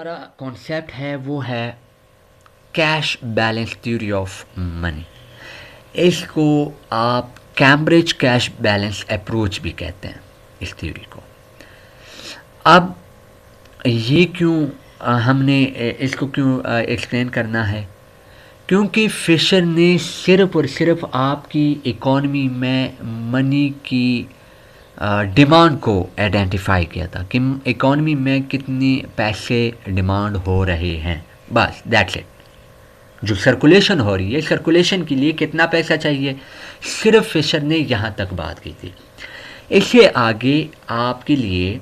हमारा कॉन्सेप्ट है वो है cash balance theory of money. इसको आप कैम्ब्रिज कैश बैलेंस अप्रोच भी कहते हैं इस थ्योरी को। अब ये क्यों हमने इसको क्यों एक्सप्लेन करना है, क्योंकि फिशर ने सिर्फ और सिर्फ आपकी इकॉनमी में मनी की डिमांड को आइडेंटिफाई किया था कि इकॉनमी में कितनी पैसे डिमांड हो रहे हैं, बस दैट्स इट। जो सर्कुलेशन हो रही है, सर्कुलेशन के लिए कितना पैसा चाहिए, सिर्फ फिशर ने यहाँ तक बात की थी। इससे आगे आपके लिए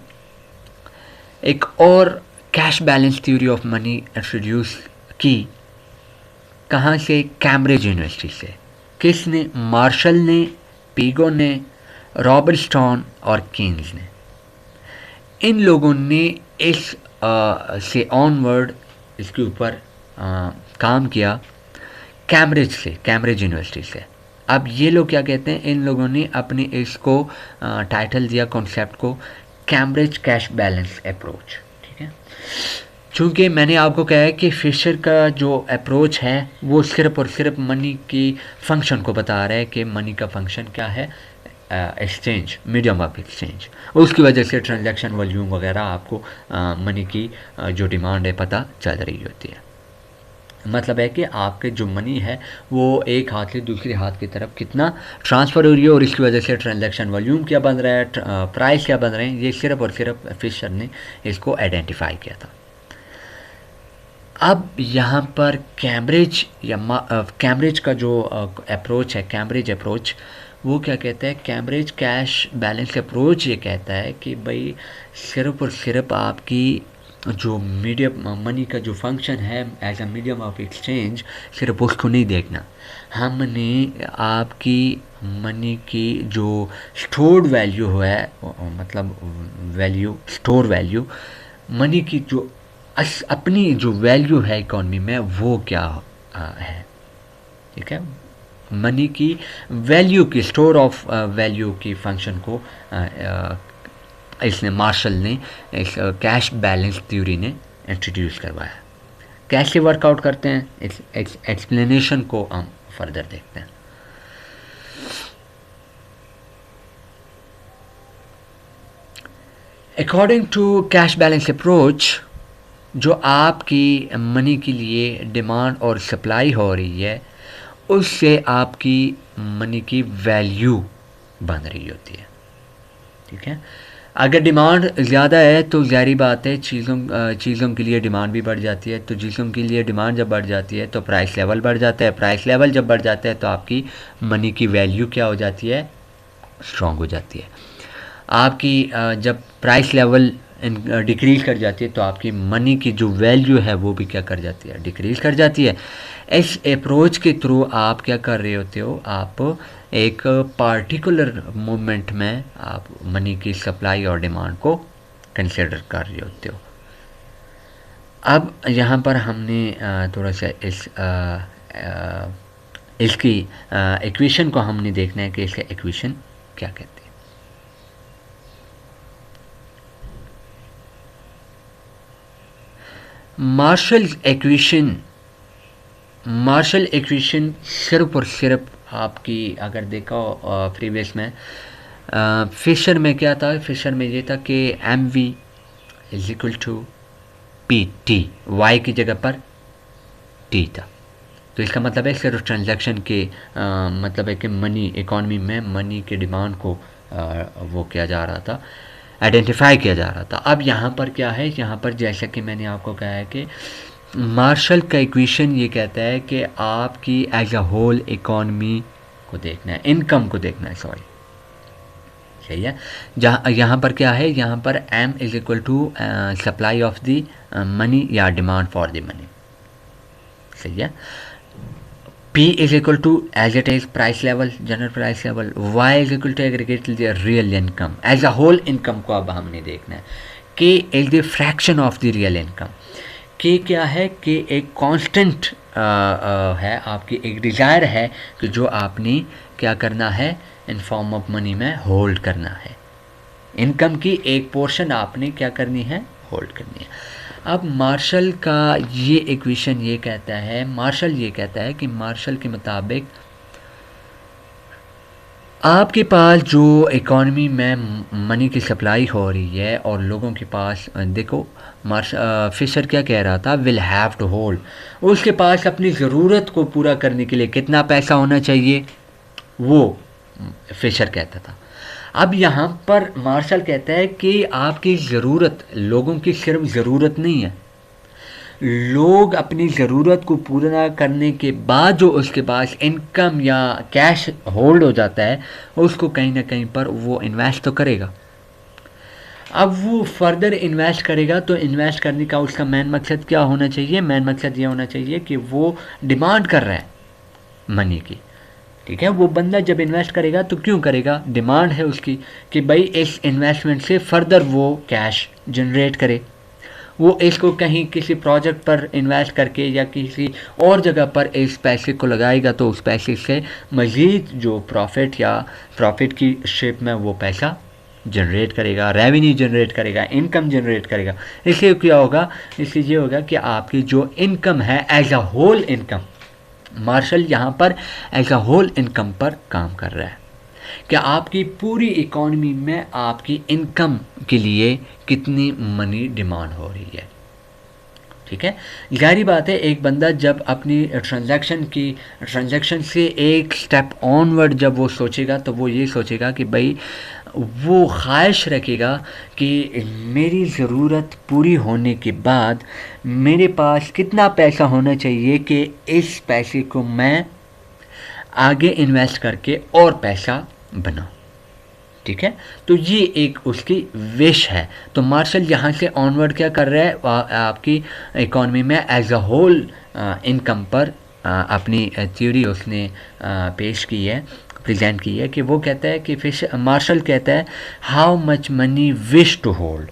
एक और cash balance theory of money introduce की। कहाँ से? कैम्ब्रिज यूनिवर्सिटी से। किसने? मार्शल ने, पीगो ने, रॉबर्टस्टोन और कीन्स ने। इन लोगों ने इस से ऑनवर्ड इसके ऊपर काम किया कैम्ब्रिज से, कैम्ब्रिज यूनिवर्सिटी से। अब ये लोग क्या कहते हैं, इन लोगों ने अपने इसको टाइटल दिया कॉन्सेप्ट को कैम्ब्रिज कैश बैलेंस अप्रोच। ठीक है, चूँकि मैंने आपको कहा है कि फिशर का जो अप्रोच है वो सिर्फ और सिर्फ मनी की फंक्शन को बता रहा है कि मनी का फंक्शन क्या है, एक्सचेंज, मीडियम ऑफ एक्सचेंज। उसकी वजह से ट्रांजैक्शन वॉल्यूम वगैरह आपको मनी की जो डिमांड है पता चल रही होती है। मतलब है कि आपके जो मनी है वो एक हाथ से दूसरे हाथ की तरफ कितना ट्रांसफ़र हो रही है और इसकी वजह से ट्रांजैक्शन वॉल्यूम क्या बन रहा है, प्राइस क्या बन रहे हैं, ये सिर्फ और सिर्फ फिशर ने इसको आइडेंटिफाई किया था। अब यहाँ पर कैम्ब्रिज या कैम्ब्रिज का जो अप्रोच है, कैम्ब्रिज अप्रोच, वो क्या कहता है, कैम्ब्रिज कैश बैलेंस अप्रोच ये कहता है कि भाई सिर्फ और सिर्फ आपकी जो मीडियम मनी का जो फंक्शन है as a medium of exchange, सिर्फ उसको नहीं देखना। हमने आपकी मनी की जो स्टोर्ड वैल्यू है, मतलब वैल्यू, स्टोर वैल्यू, मनी की जो अपनी जो वैल्यू है इकॉनमी में वो क्या है। ठीक है, मनी की वैल्यू की, स्टोर ऑफ वैल्यू की फंक्शन को इसने, मार्शल ने, इस कैश बैलेंस थ्योरी ने इंट्रोड्यूस करवाया। कैसे वर्कआउट करते हैं, इस एक्सप्लेनेशन को हम फर्दर देखते हैं। According to cash balance approach, जो आपकी मनी के लिए डिमांड और सप्लाई हो रही है उससे आपकी मनी की वैल्यू बन रही होती है। ठीक है, अगर डिमांड ज़्यादा है तो ज़ाहिर बात है चीज़ों के लिए डिमांड भी बढ़ जाती है, तो चीज़ों के लिए डिमांड जब बढ़ जाती है तो प्राइस लेवल बढ़ जाता है, प्राइस लेवल जब बढ़ जाता है तो आपकी मनी की वैल्यू क्या हो जाती है, स्ट्रॉन्ग हो जाती है। आपकी जब प्राइस लेवल डिक्रीज़ कर जाती है तो आपकी मनी की जो वैल्यू है वो भी क्या कर जाती है, डिक्रीज़ कर जाती है। इस अप्रोच के थ्रू आप क्या कर रहे होते हो, आप एक पार्टिकुलर मोमेंट में आप मनी की सप्लाई और डिमांड को कंसिडर कर रहे होते हो। अब यहाँ पर हमने थोड़ा सा इसकी इक्वेशन को हमने देखना है कि इसका इक्वेशन क्या कहते हैं। मार्शल इक्वेशन सिर्फ और सिर्फ आपकी, अगर देखा प्रीवियस में फिशर में क्या था, फिशर में ये था कि M V is equal to P T, Y की जगह पर टी था। तो इसका मतलब है सिर्फ ट्रांजैक्शन के मतलब है कि मनी, इकॉनमी में मनी के डिमांड को वो किया जा रहा था, आइडेंटिफाई किया जा रहा था। अब यहाँ पर क्या है, यहाँ पर जैसा कि मैंने आपको कहा है कि मार्शल का इक्वेशन ये कहता है कि आपकी एज अ होल इकॉनमी को देखना है, इनकम को देखना है, सॉरी, सही है। जहाँ यहाँ पर क्या है, यहाँ पर M is equal to supply of the money या डिमांड फॉर द मनी, सही है। P is equal to, as it is, price level, general price level. Y is equal to aggregate the real income. As a whole income को अब हमने देखना है। K is the fraction of the real income. K क्या है, K एक constant है, आपकी एक डिज़ायर है कि जो आपने क्या करना है, इन फॉर्म ऑफ मनी में होल्ड करना है। इनकम की एक पोर्शन आपने क्या करनी है, होल्ड करनी है। अब मार्शल का ये इक्वेशन ये कहता है, मार्शल ये कहता है कि मार्शल के मुताबिक आपके पास जो इकॉनमी में मनी की सप्लाई हो रही है और लोगों के पास देखो, फिशर क्या कह रहा था, विल हैव टू होल्ड, उसके पास अपनी ज़रूरत को पूरा करने के लिए कितना पैसा होना चाहिए, वो फिशर कहता था। अब यहाँ पर मार्शल कहता है कि आपकी ज़रूरत, लोगों की सिर्फ ज़रूरत नहीं है, लोग अपनी ज़रूरत को पूरा करने के बाद जो उसके पास इनकम या कैश होल्ड हो जाता है, उसको कहीं ना कहीं पर वो इन्वेस्ट तो करेगा। अब वो फर्दर इन्वेस्ट करेगा तो इन्वेस्ट करने का उसका मेन मकसद क्या होना चाहिए, मेन मकसद ये होना चाहिए कि वो डिमांड कर रहा है मनी की, ठीक है। वो बंदा जब इन्वेस्ट करेगा तो क्यों करेगा, डिमांड है उसकी कि भाई इस इन्वेस्टमेंट से फर्दर वो कैश जनरेट करे, वो इसको कहीं किसी प्रोजेक्ट पर इन्वेस्ट करके या किसी और जगह पर इस पैसे को लगाएगा तो उस पैसे से मज़ीद जो प्रॉफिट या प्रॉफिट की शेप में वो पैसा जनरेट करेगा, रेवेन्यू जनरेट करेगा, इनकम जनरेट करेगा। इससे क्या होगा, इससे ये होगा कि आपकी जो इनकम है as a whole income, Marshall यहाँ पर एज अ होल इनकम पर काम कर रहा है कि आपकी पूरी इकॉनमी में आपकी इनकम के लिए कितनी मनी डिमांड हो रही है, ठीक है। जाहिर बात है एक बंदा जब अपनी ट्रांजैक्शन से एक स्टेप ऑनवर्ड जब वो सोचेगा तो वो ये सोचेगा कि भाई वो ख्वाहिश रखेगा कि मेरी ज़रूरत पूरी होने के बाद मेरे पास कितना पैसा होना चाहिए कि इस पैसे को मैं आगे इन्वेस्ट करके और पैसा बनाऊं, ठीक है। तो ये एक उसकी विश है। तो मार्शल यहाँ से ऑनवर्ड क्या कर रहा है, आपकी इकॉनमी में एज अ होल इनकम पर अपनी थ्योरी उसने पेश की है, प्रेजेंट की है कि वो कहता है कि मार्शल कहता है how much money wish to hold,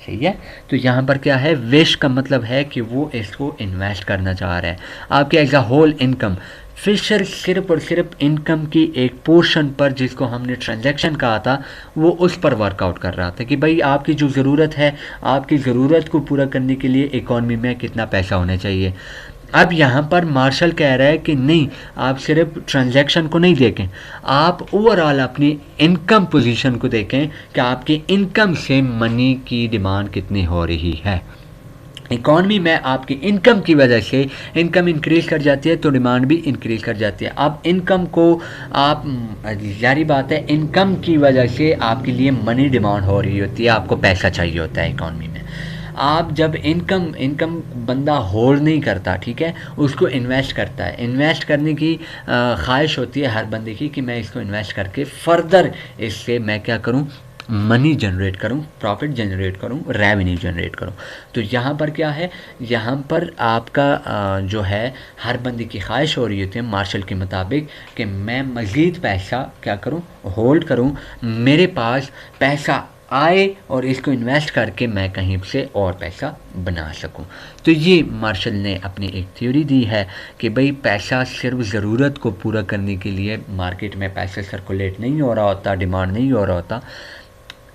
सही है। तो यहाँ पर क्या है, विश का मतलब है कि वो इसको इन्वेस्ट करना चाह रहा है आपके as a whole income. Fisher सिर्फ और सिर्फ इनकम की एक पोर्शन पर, जिसको हमने ट्रांजैक्शन कहा था, वो उस पर वर्कआउट कर रहा था कि भाई आपकी जो ज़रूरत है, आपकी ज़रूरत को पूरा करने के लिए इकॉनमी में कितना पैसा होना चाहिए। अब यहाँ पर मार्शल कह रहा है कि नहीं, आप सिर्फ ट्रांजैक्शन को नहीं देखें, आप ओवरऑल अपनी इनकम पोजीशन को देखें कि आपकी इनकम से मनी की डिमांड कितनी हो रही है। इकॉनमी में आपकी इनकम की वजह से इनकम इंक्रीज़ कर जाती है तो डिमांड भी इंक्रीज़ कर जाती है। अब इनकम को आप, जारी बात है, इनकम की वजह से आपके लिए मनी डिमांड हो रही होती है, आपको पैसा चाहिए होता है इकॉनमी में। आप जब इनकम बंदा होल्ड नहीं करता, ठीक है, उसको इन्वेस्ट करता है, इन्वेस्ट करने की ख्वाहिश होती है हर बंदे की कि मैं इसको इन्वेस्ट करके फर्दर इससे मैं क्या करूं, मनी जनरेट करूं, प्रॉफिट जनरेट करूं, रेवेन्यू जनरेट करूं। तो यहाँ पर क्या है, यहाँ पर आपका जो है हर बंदे की ख्वाहिश हो रही होती है मार्शल के मुताबिक कि मैं मज़ीद पैसा क्या करूं, होल्ड करूं, मेरे पास पैसा आए और इसको इन्वेस्ट करके मैं कहीं से और पैसा बना सकूं। तो ये मार्शल ने अपनी एक थ्योरी दी है कि भाई पैसा सिर्फ ज़रूरत को पूरा करने के लिए मार्केट में पैसा सर्कुलेट नहीं हो रहा होता, डिमांड नहीं हो रहा होता,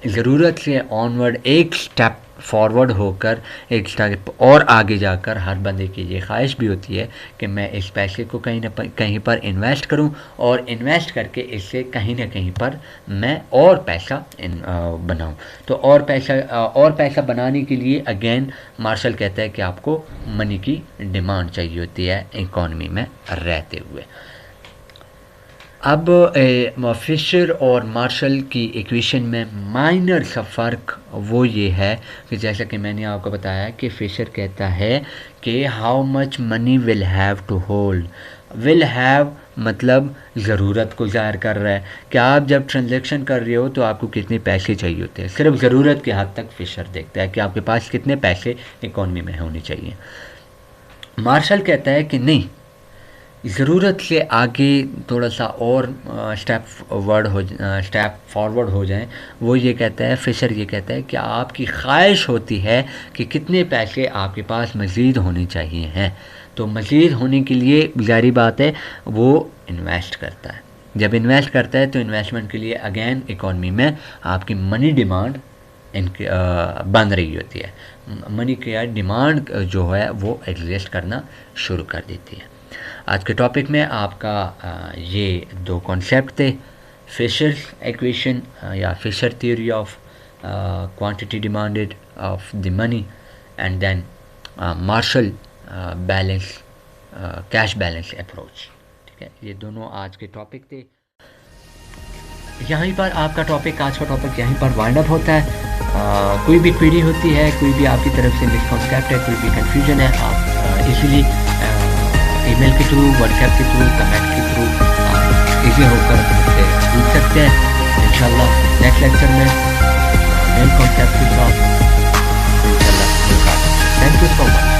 ज़रूरत से ऑनवर्ड एक स्टेप फॉरवर्ड होकर एक स्टेप और आगे जाकर हर बंदे की ये ख्वाहिश भी होती है कि मैं इस पैसे को कहीं पर इन्वेस्ट करूं और इन्वेस्ट करके इससे कहीं ना कहीं पर मैं और पैसा बनाऊं। तो और पैसा बनाने के लिए अगेन मार्शल कहता है कि आपको मनी की डिमांड चाहिए होती है इकॉनमी में रहते हुए। अब फिशर और मार्शल की इक्वेशन में माइनर सा फ़र्क वो ये है कि जैसा कि मैंने आपको बताया कि फिशर कहता है कि how much money will have to hold, will have मतलब ज़रूरत को ज़ाहिर कर रहा है कि आप जब ट्रांजैक्शन कर रहे हो तो आपको कितने पैसे चाहिए होते हैं, सिर्फ ज़रूरत के हद तक फिशर देखता है कि आपके पास कितने पैसे इकॉनमी में होने चाहिए। मार्शल कहता है कि नहीं, ज़रूरत से आगे थोड़ा सा और स्टेप फॉरवर्ड हो जाएं। वो ये कहता है, फिशर ये कहता है कि आपकी ख्वाहिश होती है कि कितने पैसे आपके पास मज़ीद होने चाहिए हैं, तो मज़ीद होने के लिए जारी बात है वो इन्वेस्ट करता है। जब इन्वेस्ट करता है तो इन्वेस्टमेंट के लिए अगेन इकॉनमी में आपकी मनी डिमांड इनकी बन रही होती है। मनी की डिमांड जो है वो एग्जिस्ट करना शुरू कर देती है। आज के टॉपिक में आपका ये दो कॉन्सेप्ट थे, फिशर इक्वेशन या Fisher theory of quantity demanded of the money and then Marshall balance cash balance approach. ठीक है, ये दोनों आज के टॉपिक थे। यहीं पर आपका टॉपिक, आज का टॉपिक यहीं पर वाइंड अप होता है। कोई भी क्वेरी होती है, कोई भी आपकी तरफ से मिसकॉन्सेप्ट है, कोई भी कंफ्यूजन है, आप इजीली ईमेल के थ्रू, व्हाट्सएप के थ्रू, कमेंट के थ्रू इजी होकर मुझसे पूछ सकते हैं। इंशाल्लाह नेक्स्ट लेक्चर में मेन कॉन्सेप्ट के साथ इंशाल्लाह मुलाकात। Thank you so much.